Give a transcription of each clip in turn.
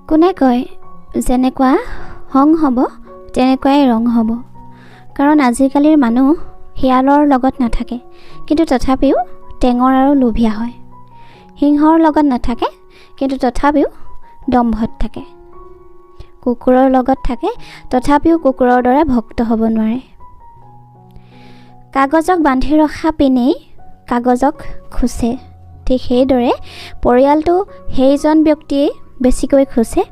কোনে কয় যেনেকুৱা হং হ'ব তেনেকুৱাই ৰং হ'ব, কাৰণ আজিকালিৰ মানুহ শিয়ালৰ লগত নাথাকে, কিন্তু তথাপিও টেঙৰ আৰু লোভীয়া হয়। সিংহৰ লগত নাথাকে, কিন্তু তথাপিও দম্ভত থাকে। কুকুৰৰ লগত থাকে, তথাপিও কুকুৰৰ দৰে ভক্ত হ'ব নোৱাৰে। কাগজক বান্ধি ৰখা পিনেই কাগজক খোচে, ঠিক সেইদৰে পৰিয়ালটো সেইজন ব্যক্তিয়ে বেছিকৈ খোচে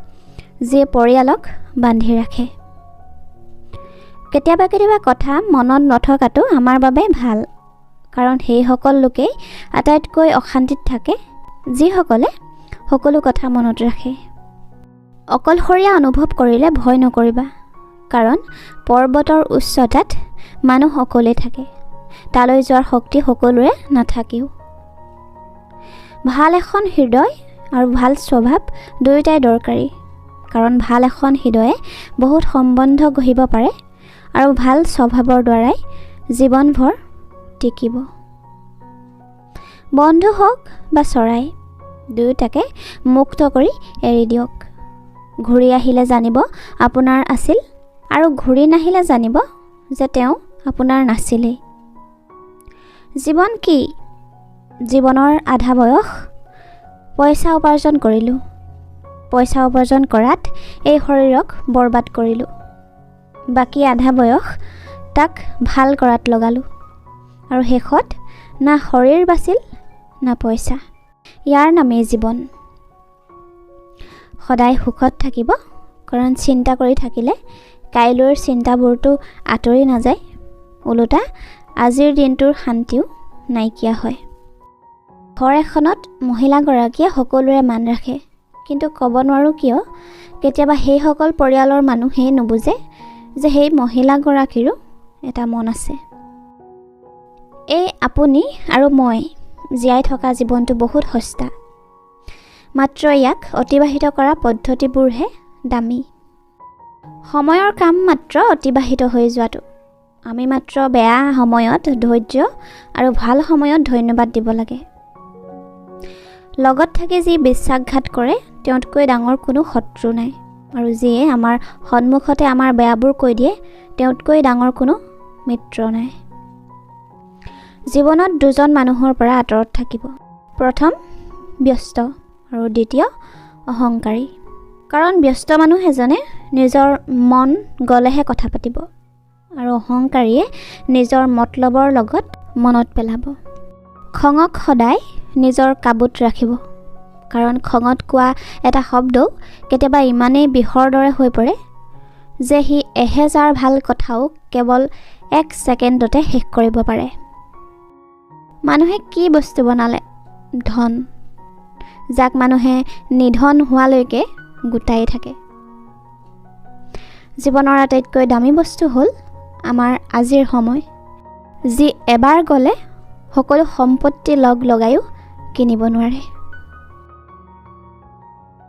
যিয়ে পৰিয়ালক বান্ধি ৰাখে। কেতিয়াবা কথা মনত নথকাটো আমাৰ বাবে ভাল, কাৰণ সেইসকল লোকেই আটাইতকৈ অশান্তিত থাকে যিসকলে সকলো কথা মনত ৰাখে। অকলশৰীয়া অনুভৱ কৰিলে ভয় নকৰিবা, কাৰণ পৰ্বতৰ উচ্চতাত মানুহ অকলে থাকে, তালৈ যোৱাৰ শক্তি সকলোৰে নাথাকেও। ভাল এখন হৃদয় আৰু ভাল স্বভাৱ দুয়োটাই দৰকাৰী, কাৰণ ভাল এখন হৃদয়ে বহুত সম্বন্ধ গঢ়িব পাৰে আৰু ভাল স্বভাৱৰ দ্বাৰাই জীৱনভৰ টিকিব। বন্ধু হওক বা চৰাই, দুয়োটাকে মুক্ত কৰি এৰি দিয়ক। ঘূৰি আহিলে জানিব আপোনাৰ আছিল, আৰু ঘূৰি নাহিলে জানিব যে তেওঁ আপোনাৰ নাছিলেই। জীৱন কি? জীৱনৰ আধা বয়স পইচা উপাৰ্জন কৰিলোঁ, পইচা উপাৰ্জন কৰাত এই শৰীৰক বৰবাদ কৰিলোঁ। বাকী আধা বয়স তাক ভাল কৰাত লগালোঁ, আৰু শেষত না শৰীৰ বাচিল না পইচা। ইয়াৰ নামেই জীৱন। সদায় সুখত থাকিব, কাৰণ চিন্তা কৰি থাকিলে কাইলৈৰ চিন্তাবোৰতো আঁতৰি নাযায়, ওলোটা আজিৰ দিনটোৰ শান্তিও নাইকিয়া হয়। ঘৰ এখনত মহিলাগৰাকীয়ে সকলোৰে মান ৰাখে, কিন্তু ক'ব নোৱাৰোঁ কিয় কেতিয়াবা সেইসকল পৰিয়ালৰ মানুহেই নুবুজে যে সেই মহিলাগৰাকীৰো এটা মন আছে। এই আপুনি আৰু মই জীয়াই থকা জীৱনটো বহুত সস্তা, মাত্ৰ ইয়াক অতিবাহিত কৰা পদ্ধতিবোৰহে দামী। সময়ৰ কাম মাত্ৰ অতিবাহিত হৈ যোৱাটো, আমি মাত্ৰ বেয়া সময়ত ধৈৰ্য আৰু ভাল সময়ত ধন্যবাদ দিব লাগে। লগত থাকি যি বিশ্বাসঘাত কৰে তেওঁতকৈ ডাঙৰ কোনো শত্ৰু নাই, আৰু যিয়ে আমাৰ সন্মুখতে আমাৰ বেয়াবোৰ কৈ দিয়ে তেওঁতকৈ ডাঙৰ কোনো মিত্ৰ নাই। জীৱনত দুজন মানুহৰ পৰা আঁতৰত থাকিব। প্ৰথম ব্যস্ত আৰু দ্বিতীয় অহংকাৰী, কাৰণ ব্যস্ত মানুহ এজনে নিজৰ মন গ'লেহে কথা পাতিব, আৰু অহংকাৰীয়ে নিজৰ মতলবৰ লগত মনত পেলাব। খঙক সদায় নিজৰ কাবুত ৰাখিব, কাৰণ খঙত কোৱা এটা শব্দও কেতিয়াবা ইমানেই বিষৰ দৰে হৈ পৰে যে সি 1000 ভাল কথাও কেৱল 1 ছেকেণ্ডতে শেষ কৰিব পাৰে। মানুহে কি বস্তু বনালে? ধন, যাক মানুহে নিধন হোৱালৈকে গোটাই থাকে। জীৱনৰ আটাইতকৈ দামী বস্তু হ'ল আমাৰ আজিৰ সময়, যি এবাৰ গ'লে সকলো সম্পত্তি লগায়ো কিনিব নোৱাৰে।